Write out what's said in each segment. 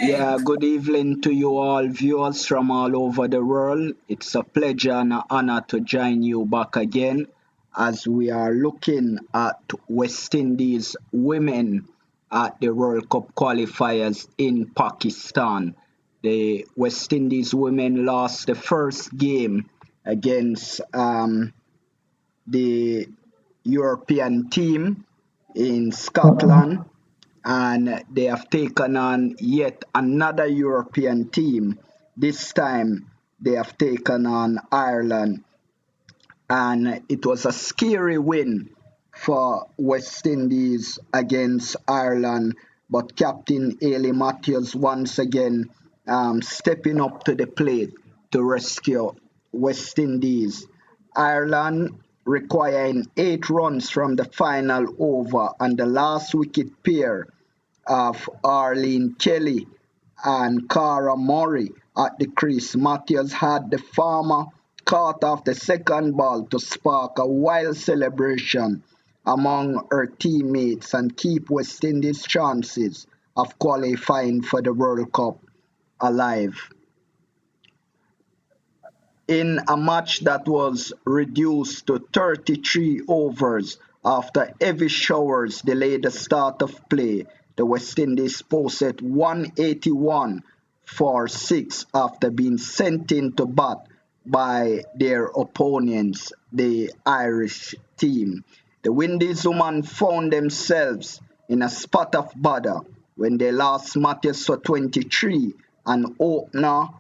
Yeah, good evening to you all, viewers from all over the world. It's a pleasure and an honor to join you back again as we are looking at West Indies women at the World Cup qualifiers in Pakistan. The West Indies women lost the first game against the European team in Scotland, and they have taken on yet another European team. This time they have taken on Ireland, and it was a scary win for West Indies against Ireland. But Captain Ailey Matthews once again stepping up to the plate to rescue West Indies. Ireland requiring 8 runs from the final over, and the last wicket pair of Arlene Kelly and Cara Murray at the crease. Matthews had the farmer caught off the second ball to spark a wild celebration among her teammates and keep West Indies' chances of qualifying for the World Cup alive. In a match that was reduced to 33 overs after heavy showers delayed the start of play, the West Indies posted 181 for 6 after being sent into bat by their opponents, the Irish team. The Windies women found themselves in a spot of bother when they lost Matthews for 23 and opener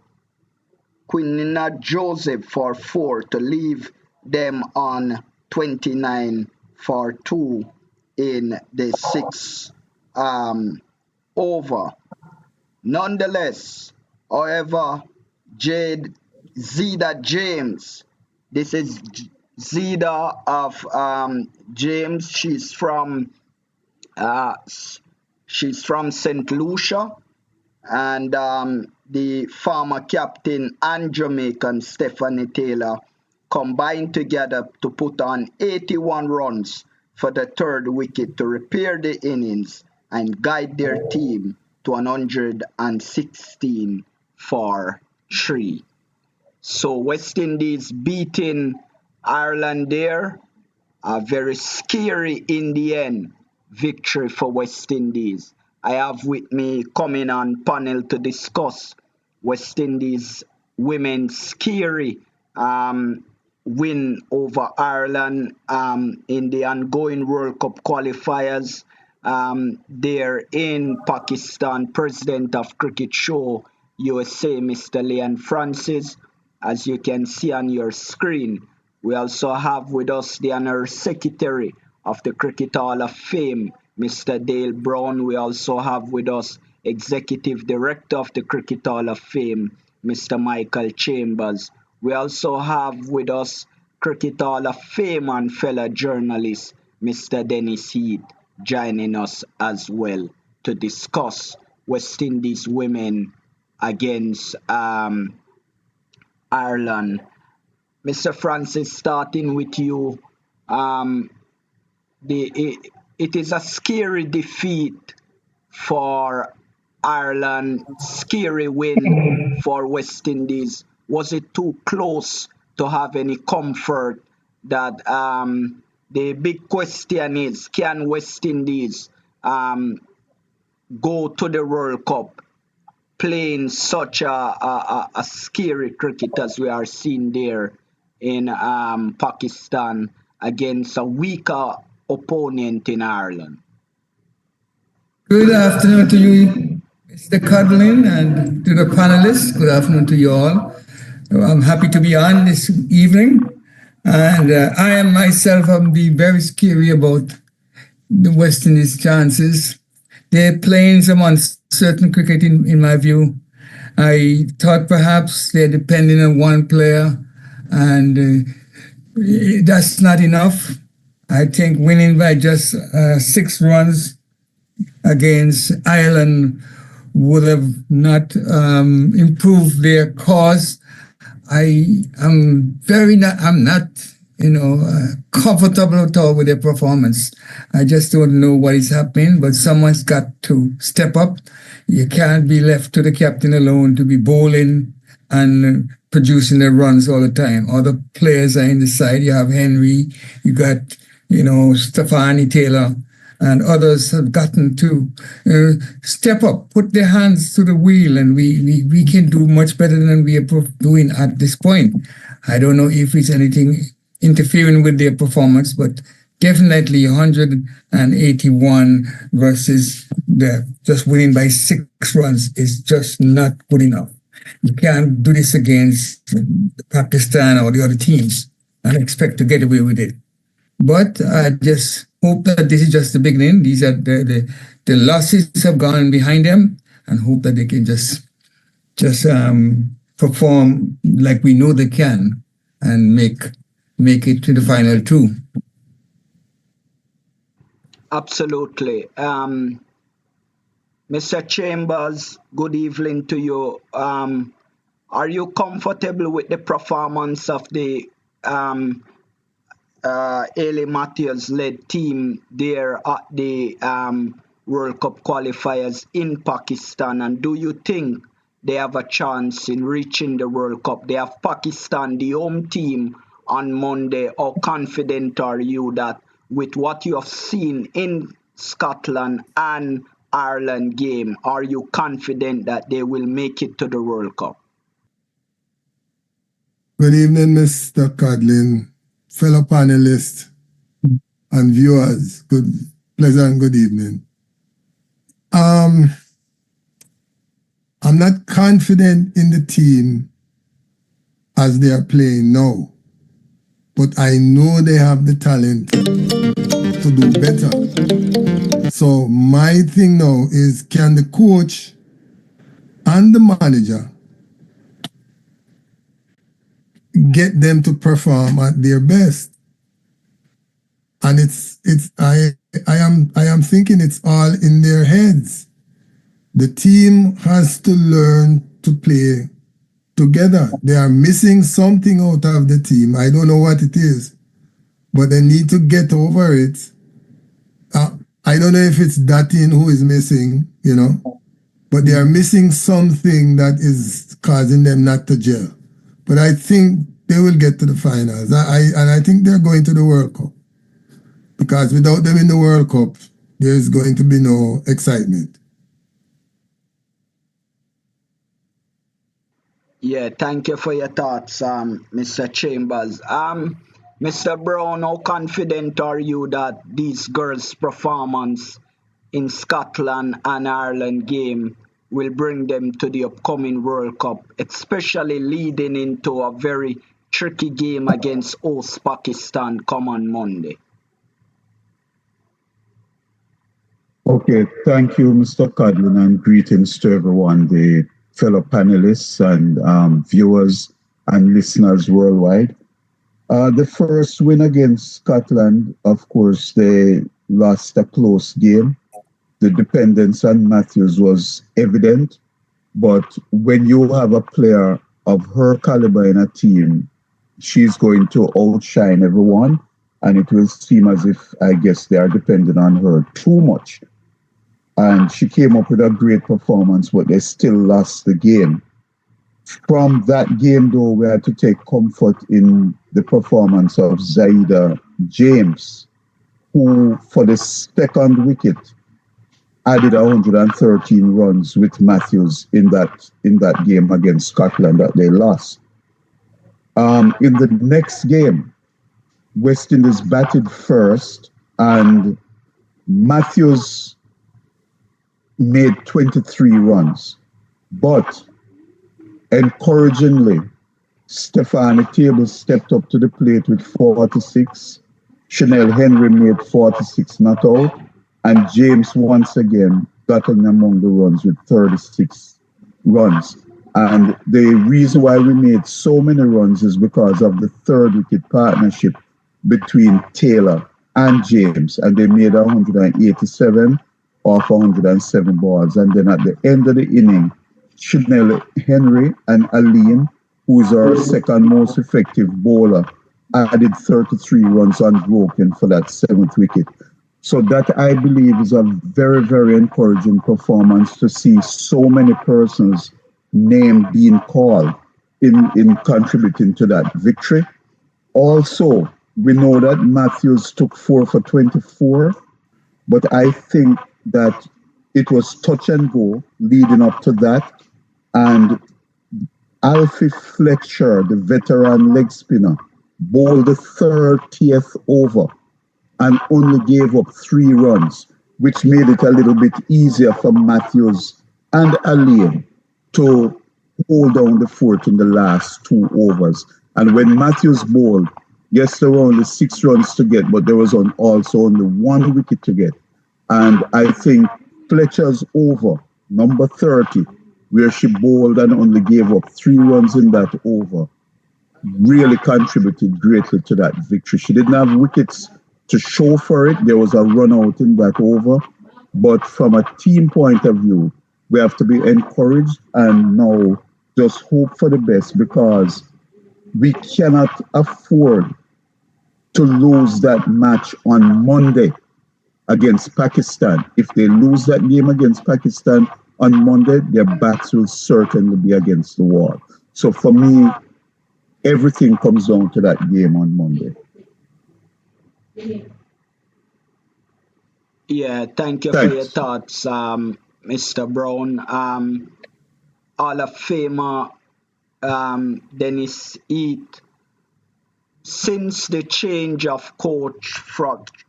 Quinina Joseph for 4 to leave them on 29 for 2 in the 6th over. Nonetheless, however, Zida James, this is Zida of James, she's from St. Lucia, and the former captain and Jamaican Stephanie Taylor combined together to put on 81 runs for the third wicket to repair the innings and guide their team to 116 for 3. So West Indies beating Ireland there, a very scary in the end victory for West Indies. I have with me coming on panel to discuss West Indies women's scary win over Ireland in the ongoing World Cup qualifiers there in Pakistan. President of Cricket Show USA, Mr. Leon Francis, as you can see on your screen. We also have with us the Honorary Secretary of the Cricket Hall of Fame, Mr. Dale Brown. We also have with us Executive Director of the Cricket Hall of Fame, Mr. Michael Chambers. We also have with us Cricket Hall of Fame and fellow journalist, Mr. Dennis Heath, joining us as well to discuss West Indies women against Ireland. Mr. Francis, starting with you, it is a scary defeat for Ireland, scary win for West Indies. Was it too close to have any comfort? That the big question is, can West Indies go to the World Cup playing such a scary cricket as we are seeing there in Pakistan against a weaker opponent in Ireland? Good afternoon to you, Mr. Cudlin, and to the panelists. Good afternoon to you all. I'm happy to be on this evening. And I am myself, I'm be very scary about the West Indies' chances. They're playing some uncertain cricket, in my view. I thought perhaps they're depending on one player, and that's not enough. I think winning by just 6 runs against Ireland would have not improved their cause. I'm not, comfortable at all with their performance. I just don't know what is happening, but someone's got to step up. You can't be left to the captain alone to be bowling and producing the runs all the time. Other players are in the side. You have Henry, you got, Stefani Taylor, and others have gotten to step up, put their hands to the wheel, and we can do much better than we are doing at this point. I don't know if it's anything interfering with their performance, but definitely 181 versus just winning by 6 runs is just not good enough. You can't do this against Pakistan or the other teams and expect to get away with it. But I just hope that this is just the beginning. These are the losses have gone behind them, and hope that they can just perform like we know they can and make it to the final two. Absolutely. Mr. Chambers, good evening to you. Are you comfortable with the performance of the Ailey Matthews-led team there at the World Cup qualifiers in Pakistan? And do you think they have a chance in reaching the World Cup? They have Pakistan, the home team, on Monday. How confident are you that with what you have seen in Scotland and Ireland game, are you confident that they will make it to the World Cup? Good evening, Mr. Codlin, fellow panelists and viewers. Pleasant good evening. I'm not confident in the team as they are playing now, but I know they have the talent to do better. So my thing now is, can the coach and the manager get them to perform at their best? And I am thinking it's all in their heads. The team has to learn to play together. They are missing something out of the team. I don't know what it is, but they need to get over it. I don't know if it's Datin who is missing, but they are missing something that is causing them not to gel. But I think they will get to the finals. And I think they're going to the World Cup. Because without them in the World Cup, there's going to be no excitement. Yeah, thank you for your thoughts, Mr. Chambers. Mr. Brown, how confident are you that these girls' performance in Scotland and Ireland game will bring them to the upcoming World Cup, especially leading into a very tricky game against host Pakistan come on Monday? Okay, thank you, Mr. Codlin, and greetings to everyone, the fellow panelists and viewers and listeners worldwide. The first win against Scotland, of course, they lost a close game. The dependence on Matthews was evident, but when you have a player of her caliber in a team, she's going to outshine everyone, and it will seem as if, I guess, they are dependent on her too much. And she came up with a great performance, but they still lost the game. From that game, though, we had to take comfort in the performance of Zaida James, who, for the second wicket, added 113 runs with Matthews in that game against Scotland that they lost. In the next game, West Indies batted first, and Matthews made 23 runs. But encouragingly, Stephanie Table stepped up to the plate with 46. Chanel Henry made 46 not out. And James once again got in among the runs with 36 runs. And the reason why we made so many runs is because of the third wicket partnership between Taylor and James. And they made 187 off 107 balls. And then at the end of the inning, Chanel Henry and Aline, who is our second most effective bowler, added 33 runs unbroken for that seventh wicket. So that, I believe, is a very, very encouraging performance to see so many persons' name being called in contributing to that victory. Also, we know that Matthews took 4 for 24, but I think that it was touch and go leading up to that. And Alfie Fletcher, the veteran leg spinner, bowled the 30th over and only gave up 3 runs, which made it a little bit easier for Matthews and Alain to hold down the fort in the last 2 overs. And when Matthews bowled, yes, there were only 6 runs to get, but there was also only 1 wicket to get. And I think Fletcher's over, number 30, where she bowled and only gave up 3 runs in that over, really contributed greatly to that victory. She didn't have wickets to show for it. There was a run out in that over. But from a team point of view, we have to be encouraged and now just hope for the best, because we cannot afford to lose that match on Monday against Pakistan. If they lose that game against Pakistan on Monday, their backs will certainly be against the wall. So for me, everything comes down to that game on Monday. Yeah, thank you for your thoughts, Mr. Brown. Hall of Famer Dennis Heath. Since the change of coach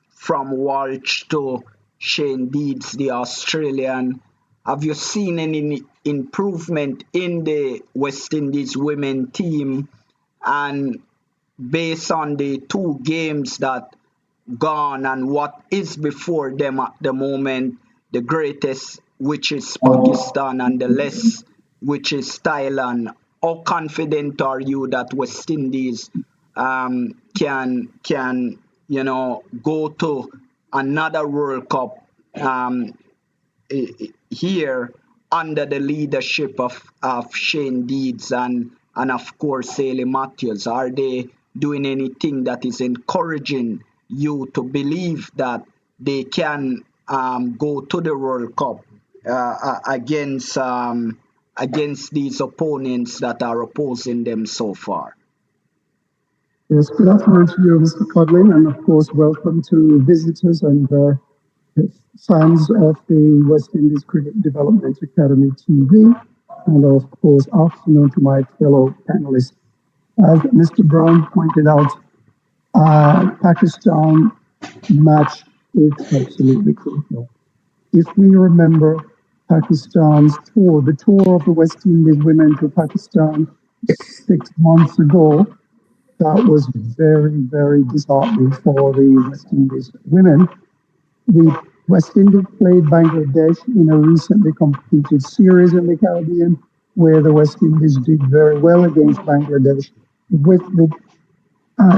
from Walsh to Shane Deeds, the Australian, have you seen any improvement in the West Indies women team? And based on the 2 games that gone and what is before them at the moment, the greatest, which is Pakistan, and the less, which is Thailand, how confident are you that West Indies can go to another World Cup here under the leadership of Shane Deeds and of course Haley Matthews? Are they doing anything that is encouraging you to believe that they can go to the World Cup against these opponents that are opposing them so far? Yes, good afternoon to you, Mr. Codlin, and of course, welcome to visitors and fans of the West Indies Cricket Development Academy TV, and of course, afternoon to my fellow panelists. As Mr. Brown pointed out, Pakistan match is absolutely crucial. If we remember Pakistan's tour, the tour of the West Indies women to Pakistan 6 months ago, that was very, very disheartening for the West Indies women. The West Indies played Bangladesh in a recently completed series in the Caribbean, where the West Indies did very well against Bangladesh, with the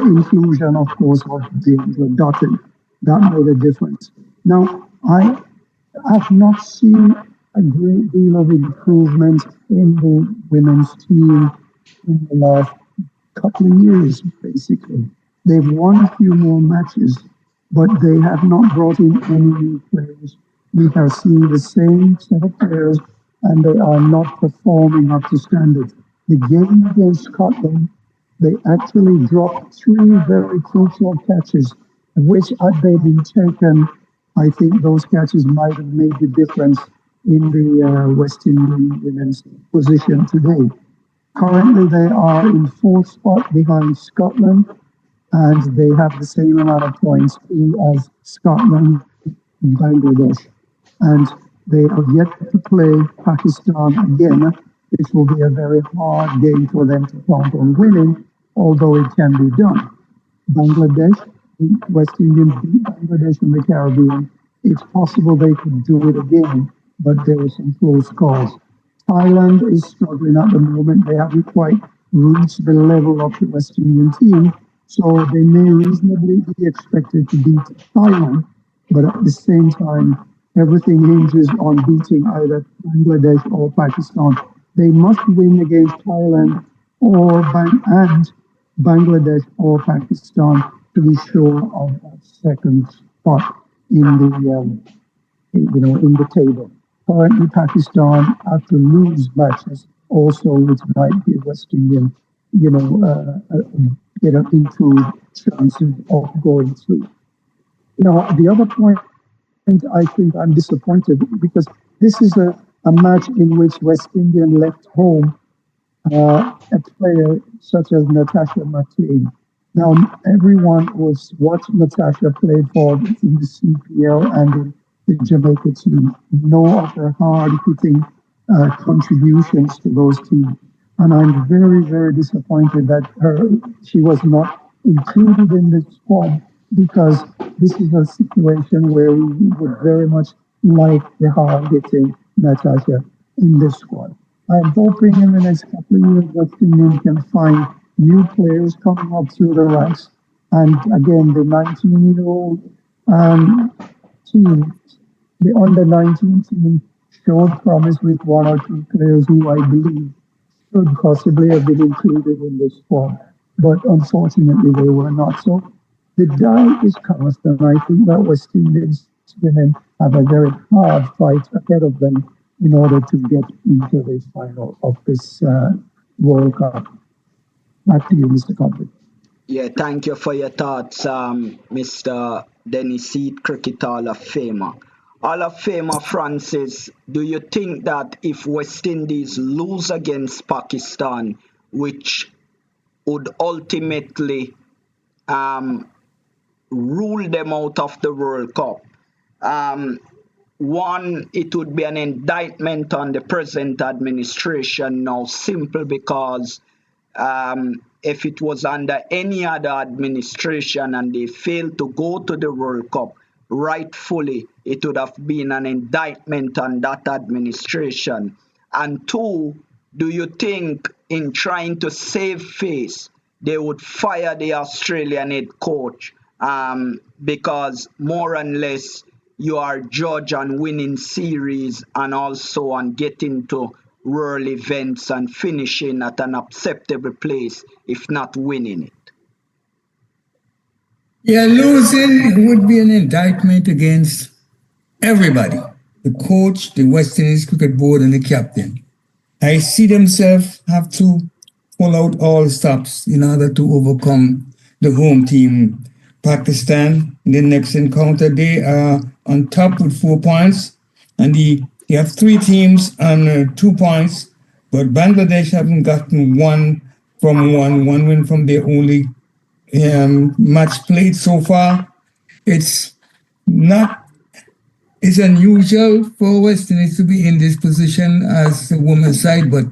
inclusion, of course, of the Dutton. That made a difference. Now, I have not seen a great deal of improvement in the women's team in the last couple of years, basically. They've won a few more matches, but they have not brought in any new players. We have seen the same set of players, and they are not performing up to standard. The game against Scotland, they actually dropped 3 very crucial catches, which had they been taken, I think those catches might have made the difference in the West Indian women's position today. Currently, they are in 4th spot behind Scotland, and they have the same amount of points as Scotland and Bangladesh. And they have yet to play Pakistan again This will be a very hard game for them to count on winning, although it can be done. Bangladesh, West Indians beat Bangladesh in the Caribbean. It's possible they could do it again, but there were some close calls. Thailand is struggling at the moment. They haven't quite reached the level of the West Indian team, so they may reasonably be expected to beat Thailand. But at the same time, everything hinges on beating either Bangladesh or Pakistan. They must win against Thailand and Bangladesh or Pakistan to be sure of that second spot in the table. Currently, Pakistan have to lose matches also, which might give West Indian, improved chances of going through. Now, the other point, I think I'm disappointed because this is a match in which West Indian left home a player such as Natasha McLean. Now, everyone was watching Natasha play for in the CPL and in the Jamaica team, know of her hard-hitting contributions to those teams. And I'm very, very disappointed that she was not included in the squad because this is a situation where we would very much like the hard-hitting Natasha in the squad. I'm hoping in the next couple of years that Indian can find new players coming up through the ranks. And again, the 19-year-old team, the under-19 team, showed promise with one or two players who I believe should possibly have been included in this squad. But unfortunately, they were not. So the die is cast, and I think that West Indies women have a very hard fight ahead of them in order to get into the final of this World Cup. Back to you, Mr. Conway. Yeah, thank you for your thoughts, Mr. Dennis Seed, Cricket Hall of Famer. Hall of Famer Francis, do you think that if West Indies lose against Pakistan, which would ultimately rule them out of the World Cup, one, it would be an indictment on the present administration now, simple because if it was under any other administration and they failed to go to the World Cup, rightfully, it would have been an indictment on that administration. And two, do you think in trying to save face, they would fire the Australian head coach because more and less you are judged on winning series and also on getting to world events and finishing at an acceptable place, if not winning it? Yeah, losing would be an indictment against everybody, the coach, the West Indies Cricket Board, and the captain. I see themselves have to pull out all stops in order to overcome the home team, Pakistan. In the next encounter, they are on top with 4 points, and they have three teams on 2 points, but Bangladesh haven't gotten one win from their only match played so far. It's unusual for West Indies to be in this position as the women's side, but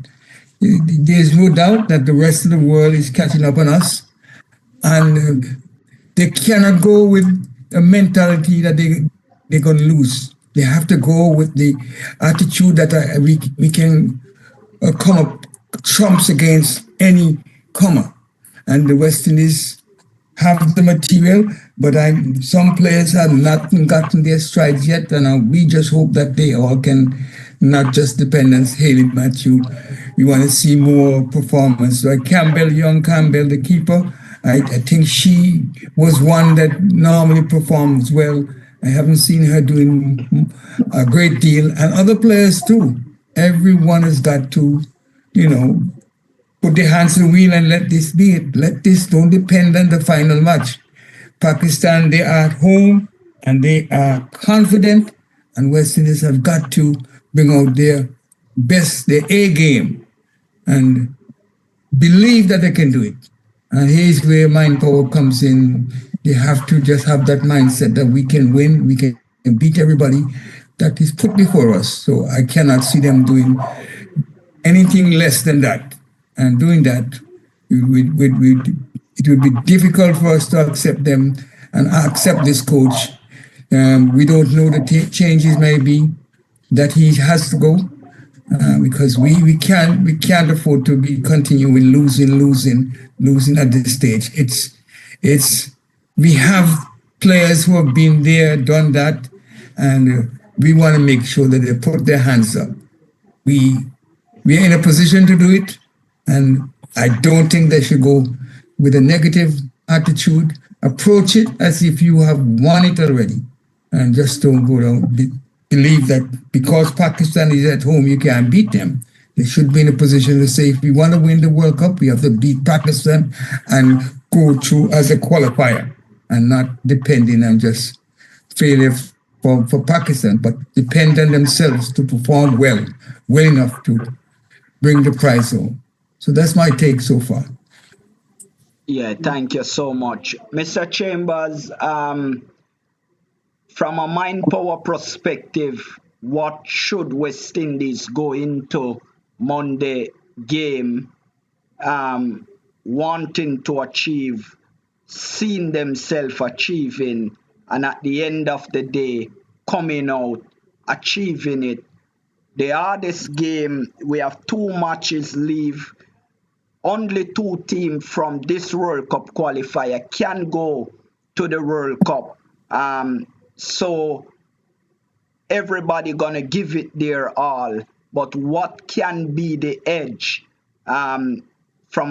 there's no doubt that the rest of the world is catching up on us, and they cannot go with a mentality that they're going to lose. They have to go with the attitude that we can come up trumps against any comer, and the West Indies have the material, but some players have not gotten their strides yet, and we just hope that they all can not just depend on Haley Matthew. We want to see more performance. Like young Campbell, the keeper, I think she was one that normally performs well. I haven't seen her doing a great deal, and other players too. Everyone has got to, put their hands to the wheel and let this be it. Let this don't depend on the final match. Pakistan, they are at home and they are confident, and West Indies have got to bring out their best, their A game, and believe that they can do it. And here's where mind power comes in. They have to just have that mindset that we can win, we can beat everybody that is put before us. So I cannot see them doing anything less than that. And doing that, it would be difficult for us to accept them and accept this coach. We don't know the changes maybe that he has to go, because we can't afford to be continuing losing at this stage. It's we have players who have been there, done that, and we want to make sure that they put their hands up. We are in a position to do it, and I don't think they should go with a negative attitude. Approach it as if you have won it already, and just don't go down. Believe that because Pakistan is at home, you can't beat them. They should be in a position to say, if we want to win the World Cup, we have to beat Pakistan and go through as a qualifier, and not depending on just failure for Pakistan, but depend on themselves to perform well enough to bring the prize home. So that's my take so far. Yeah, thank you so much. Mr. Chambers, from a mind power perspective, what should West Indies go into Monday game wanting to achieve, seeing themselves achieving, and at the end of the day, coming out, achieving it? The hardest game, we have 2 matches leave. Only 2 teams from this World Cup qualifier can go to the World Cup. So everybody gonna give it their all. But what can be the edge from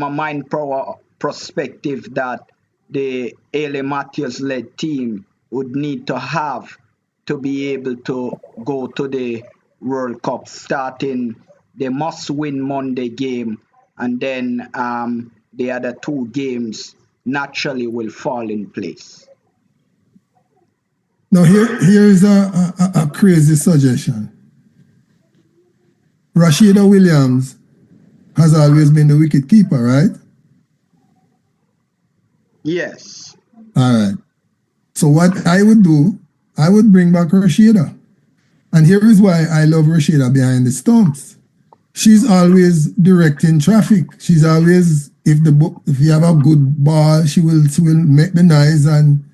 a mind power perspective that the Ailey Matthews-led team would need to have to be able to go to the World Cup? Starting, they must win Monday game, and then the other 2 games naturally will fall in place. Now here is a crazy suggestion. Rashida Williams has always been the wicket keeper, right? Yes. All right. So what I would do, I would bring back Rashida. And here is why I love Rashida behind the stumps. She's always directing traffic. She's always, if you have a good ball, she will make the noise, and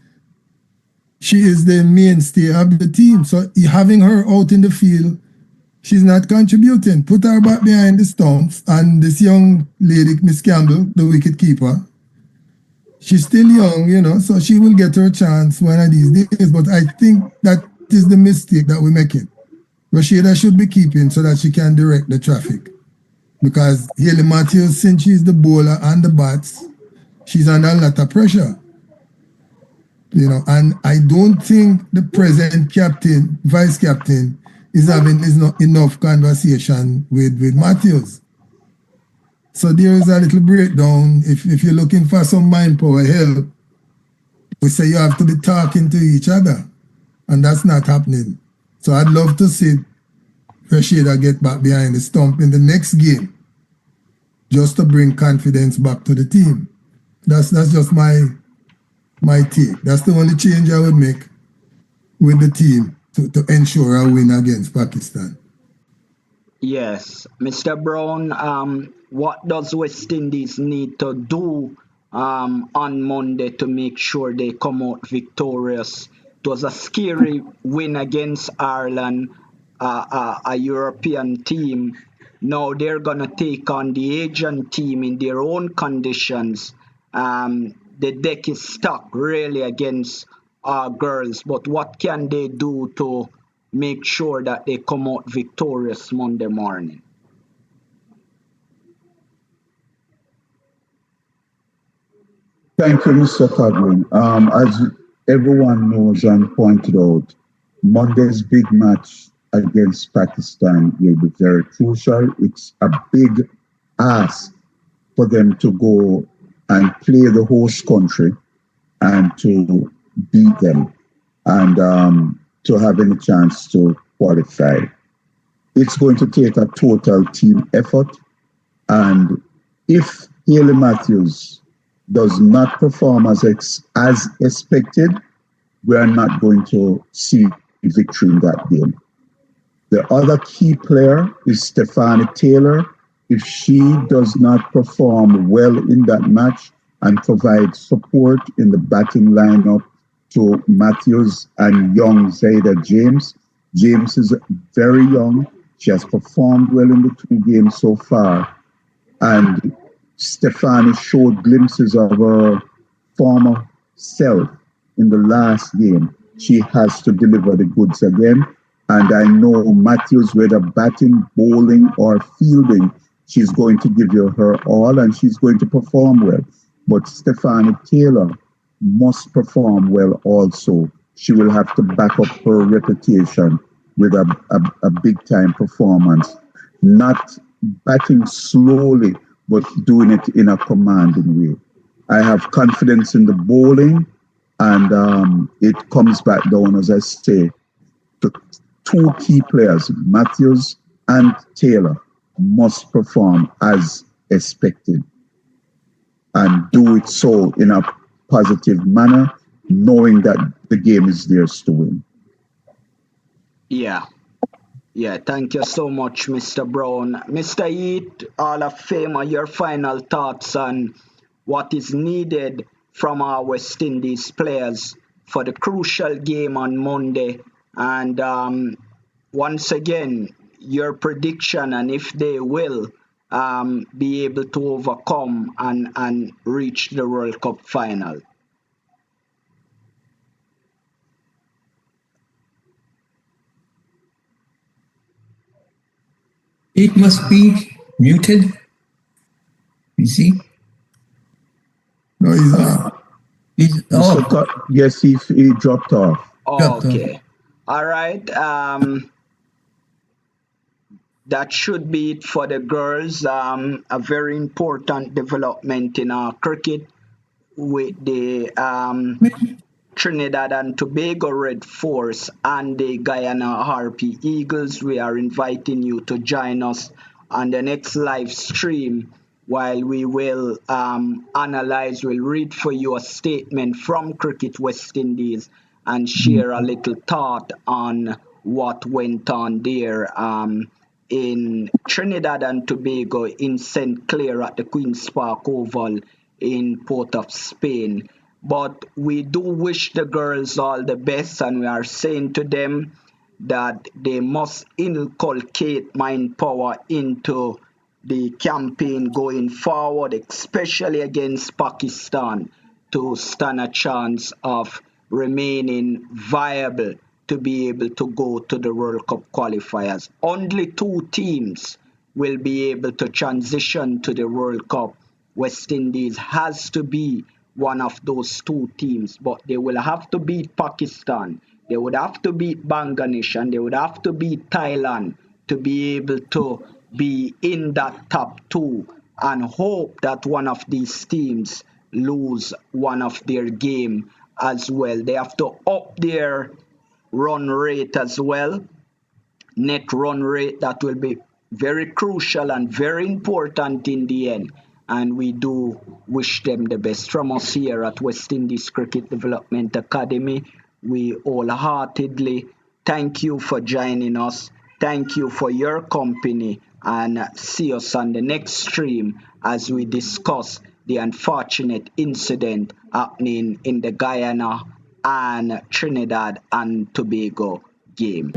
she is the mainstay of the team. So having her out in the field, she's not contributing. Put her back behind the stumps, and this young lady, Miss Campbell, the wicket keeper, she's still young, so she will get her chance one of these days. But I think that is the mistake that we're making. Rashida should be keeping so that she can direct the traffic. Because Ailey Matthews, since she's the bowler and the bats, she's under a lot of pressure. And I don't think the present captain, vice captain, is having enough conversation with Matthews. So there is a little breakdown. If you're looking for some mind power help, we say you have to be talking to each other, and that's not happening. So I'd love to see Rashida get back behind the stump in the next game, just to bring confidence back to the team. That's just my take. That's the only change I would make with the team to ensure a win against Pakistan. Yes. Mr. Brown, what does West Indies need to do on Monday to make sure they come out victorious? It was a scary win against Ireland, a European team. Now they're going to take on the Asian team in their own conditions. The deck is stacked really against our girls, but what can they do to make sure that they come out victorious Monday morning? Thank you, Mr. Codlin. As everyone knows and pointed out, Monday's big match against Pakistan will be very crucial. It's a big ask for them to go and play the host country and to beat them and to have any chance to qualify. It's going to take a total team effort. And if Ailey Matthews does not perform as expected, we are not going to see victory in that game. The other key player is Stephanie Taylor, If she does not perform well in that match and provide support in the batting lineup to Matthews and young Zayda James, James is very young. She has performed well in the two games so far. And Stefani showed glimpses of her former self in the last game. She has to deliver the goods again. And I know Matthews, whether batting, bowling, or fielding, she's going to give you her all and she's going to perform well. But Stephanie Taylor must perform well also. She will have to back up her reputation with a big time performance. Not batting slowly, but doing it in a commanding way. I have confidence in the bowling, and it comes back down, as I say, to two key players, Matthews and Taylor, must perform as expected and do it so in a positive manner, knowing that the game is theirs to win. Yeah. Yeah, thank you so much, Mr. Brown. Mr. Heath, Hall of Famer, your final thoughts on what is needed from our West Indies players for the crucial game on Monday. And once again, your prediction and if they will be able to overcome and reach the World Cup final. It must be muted. You see? No, he's Yes, he dropped off. Okay. All right. That should be it for the girls. A very important development in our cricket with the Trinidad and Tobago Red Force and the Guyana Harpy Eagles. We are inviting you to join us on the next live stream while we will analyze, we'll read for you a statement from Cricket West Indies and share a little thought on what went on there in Trinidad and Tobago in St. Clair at the Queen's Park Oval in Port of Spain. But we do wish the girls all the best, and we are saying to them that they must inculcate mind power into the campaign going forward, especially against Pakistan, to stand a chance of remaining viable to be able to go to the World Cup qualifiers. Only two teams will be able to transition to the World Cup. West Indies has to be one of those two teams, but they will have to beat Pakistan, they would have to beat Bangladesh, and they would have to beat Thailand to be able to be in that top two, and hope that one of these teams lose one of their game as well. They have to up their run rate as well, net run rate. That will be very crucial and very important in the end. And we do wish them the best. From us here at West Indies Cricket Development Academy, we wholeheartedly thank you for joining us. Thank you for your company, and see us on the next stream as we discuss the unfortunate incident happening in the Guyana and Trinidad and Tobago game.